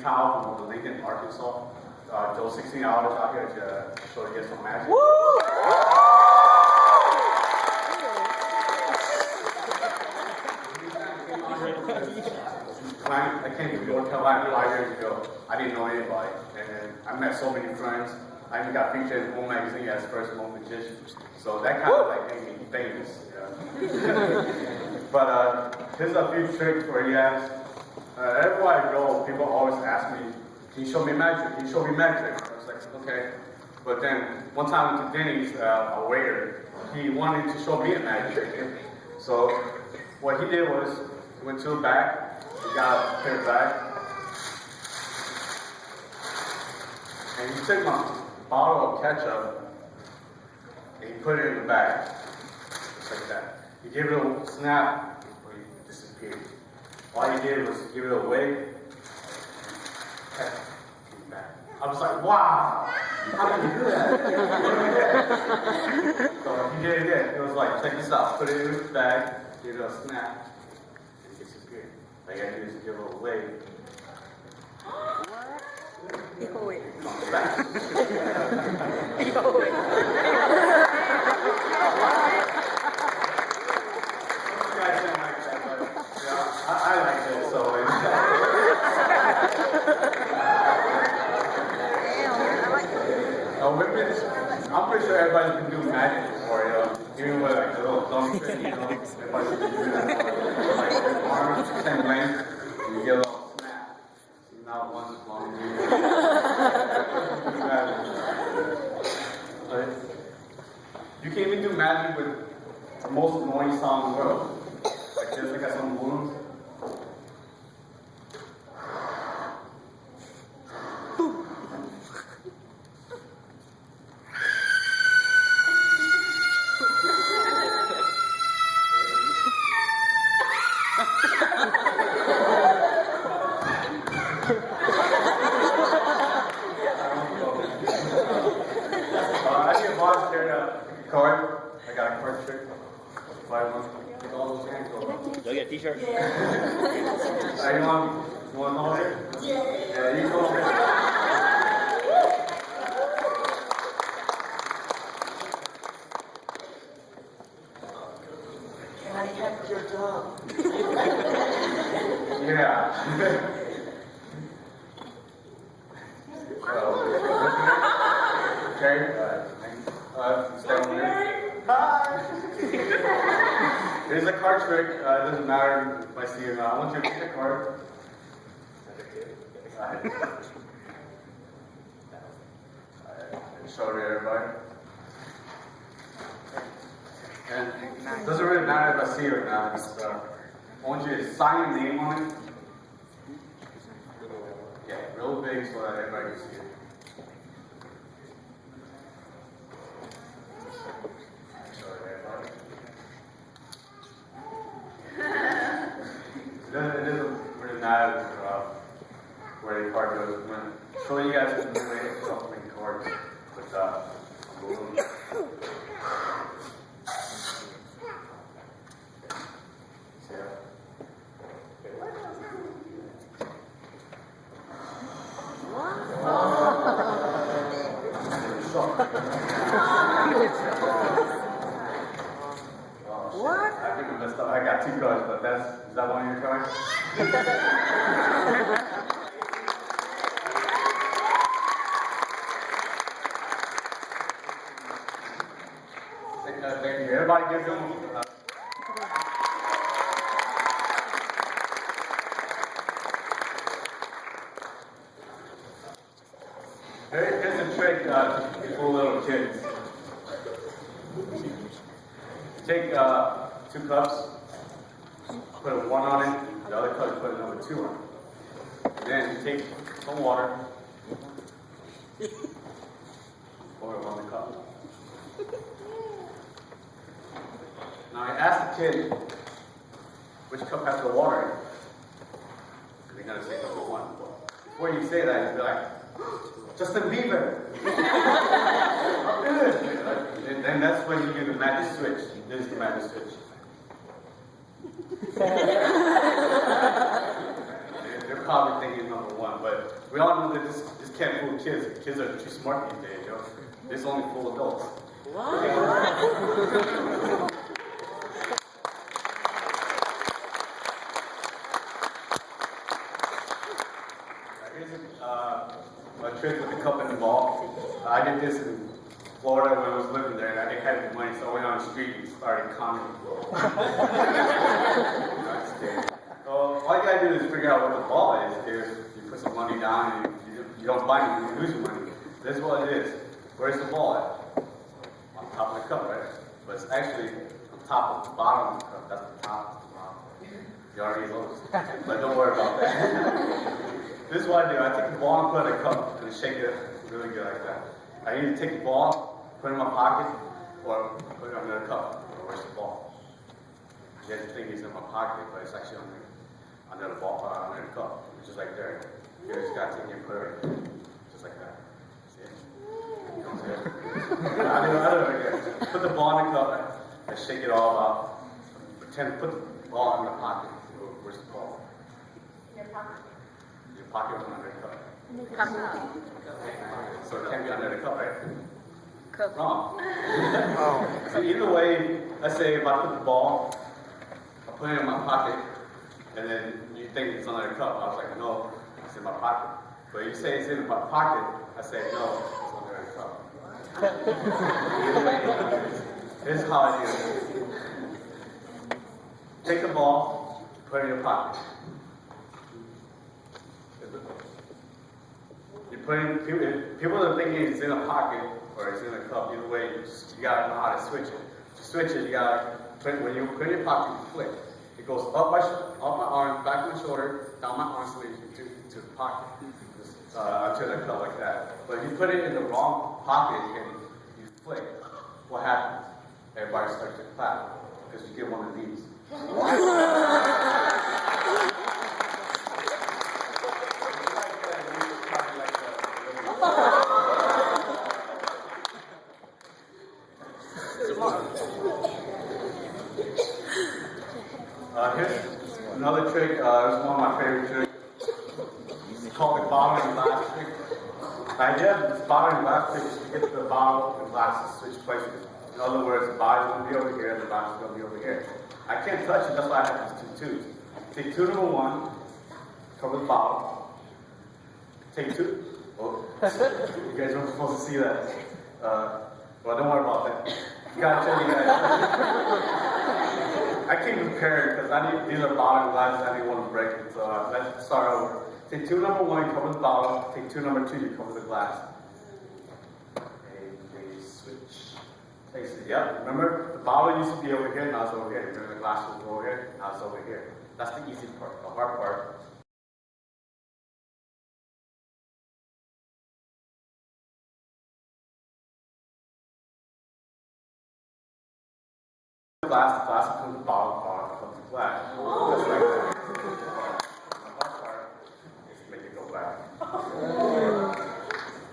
Kyle from Lincoln, Arkansas. Joe, 16 hours out here to show you guys some magic. I came to North Carolina 5 years ago. I didn't know anybody, and I met so many friends. I even got featured in Hmong magazine as first Hmong magician. So that kind of like made me famous. But here's a few tricks for you guys. Everywhere I go, people always ask me, "Can you show me magic? Can you show me magic?" I was like, "Okay." But then one time I went to Denny's, a waiter, he wanted to show me a magic trick. So what he did was he went to the back, he got a pair bag, and he took my bottle of ketchup and he put it in the bag, just like that. He gave it a little snap, but he disappeared. All he did was give it away. I was like, wow, how did you do that? So he did it again. It was like, check this out, put it in his bag, give it a snap, and it disappeared. All you gotta do is give it away. Comes back. I like it, so I'm pretty sure everybody can do magic before, even with like the little thumb trick, everybody can do that. Like your arms, same length, you get a little snap. See, not one as long as you can even do magic with the most annoying song in the world. Like this, I got some balloons. I get volunteered a card. I got a card trick. Buy one. Take all those hands over. You'll get a t-shirt. You want to come over here? Yeah, you come over here. Can I have your job? Yeah. Okay. Stay over there. Hi. There's a card trick. It doesn't matter if I see it or not. I want you to pick a card. Alright. Show it to everybody. And it doesn't really matter if I see it or not. Just, I want you to sign your name on it. Yeah, real big so that everybody can see it. It doesn't really matter where your card goes. I'm going to show you guys the way to shuffling cards with balloons. What? I think I messed up. I got 2 cards, but is that one of your cards? Thank you. Everybody give them. Here's a trick for little kids. Take 2 cups, put 1 on it, the other cup you put number 2 on it. Then you take some water, pour it on the cup. Now I ask the kid which cup has the water in it. They're gonna say number 1. Before you say that, you'll be like, Justin Bieber. I'm good. And then that's when you do the magic switch. There's the magic switch. They're probably thinking number 1, but We all know that this can't fool kids. Kids are too smart these days, yo. This only fool adults. Here's a trick with the cup and the ball. I did this in Florida when I was living there. I didn't have any money, so I went on the street and started conning people. So all you gotta do is figure out what the ball is. You put some money down and you don't buy it, you lose your money. This is what it is. Where's the ball at? On top of the cup, right? But it's actually on top of the bottom of the cup. That's the top of the bottom. You already lost. But don't worry about that. This is what I do. I take the ball and put it in a cup and shake it really good like that. I either take the ball, put it in my pocket, or put it under the cup. Where's the ball? You guys think it's in my pocket, but it's actually under the ball, under the cup, which is right there. You just gotta take it and put it right there. Just like that. See it? You don't see it? I do it right there. Put the ball in the cup and shake it all out. Pretend put the ball in the pocket. Where's the ball? Your pocket. Your pocket was under the cup. Cup. So it can't be under the cup, right? Cup. Wrong. So either way, let's say if I put the ball, I put it in my pocket, and then you think it's under the cup. I was like, no, it's in my pocket. But you say it's in my pocket, I say, no, it's under the cup. Either way, this is how I do it. Take the ball, put it in your pocket. You put in, people are thinking it's in a pocket or it's in a cup. Either way, you gotta know how to switch it. To switch it, you gotta put when you put it in your pocket, you flick. It goes up my arm, back my shoulder, down my arm sleeve to the pocket, to the cup like that. But if you put it in the wrong pocket and you flick, what happens? Everybody starts to clap because you get one of these. Here's another trick. This is one of my favorite tricks. It's called the bottle and glass trick. The idea of this bottle and glass trick is to get the bottle and glass to switch places. In other words, the bottle's going to be over here and the glass is going to be over here. I can't touch it, that's why I have these two tubes. Take tube number one, cover the bottle. Take two. Oh, you guys aren't supposed to see that. Well, don't worry about that. You gotta tell you guys. I can't compare it because these are bottle glasses. I didn't want to break it. So let's start over. Take tube number one, you cover the bottle. Take tube number two, you cover the glass. Okay, switch. Face it. Yep. Remember, the bottle used to be over here, now it's over here. Remember, the glass was over here, now it's over here. That's the easy part. The hard part. The glass becomes the bottle becomes the glass. That's right there. The hard part is to make it go back.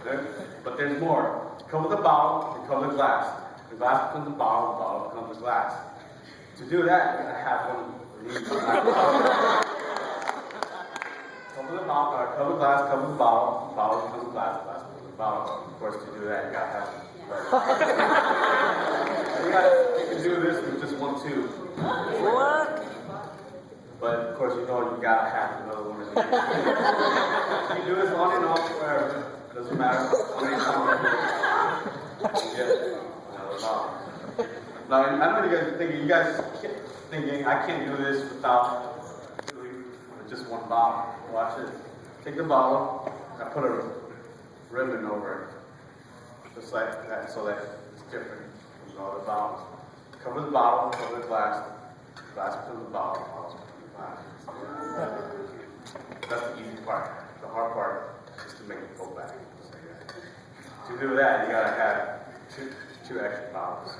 Good? But there's more. Cover the bottle and cover the glass. The glass becomes the bottle becomes the glass. To do that, you're going to have one of these. Cover the bottle, cover the glass, cover the bottle becomes the glass becomes the bottle. Of course, to do that, you got to have you can do this with just one tube. What? But of course, you know you gotta have another one of these. You do this on and off forever. Doesn't matter how many times you get another bottle. Now, I know you guys are thinking, I can't do this without doing just one bottle. Watch this. Take the bottle, I put a ribbon over it. Just like that, so that it's different from all the bottles. Cover the bottle, cover the glass becomes the bottle becomes the glass. That's the easy part. The hard part is to make it go back. To do that, you gotta have two extra bottles.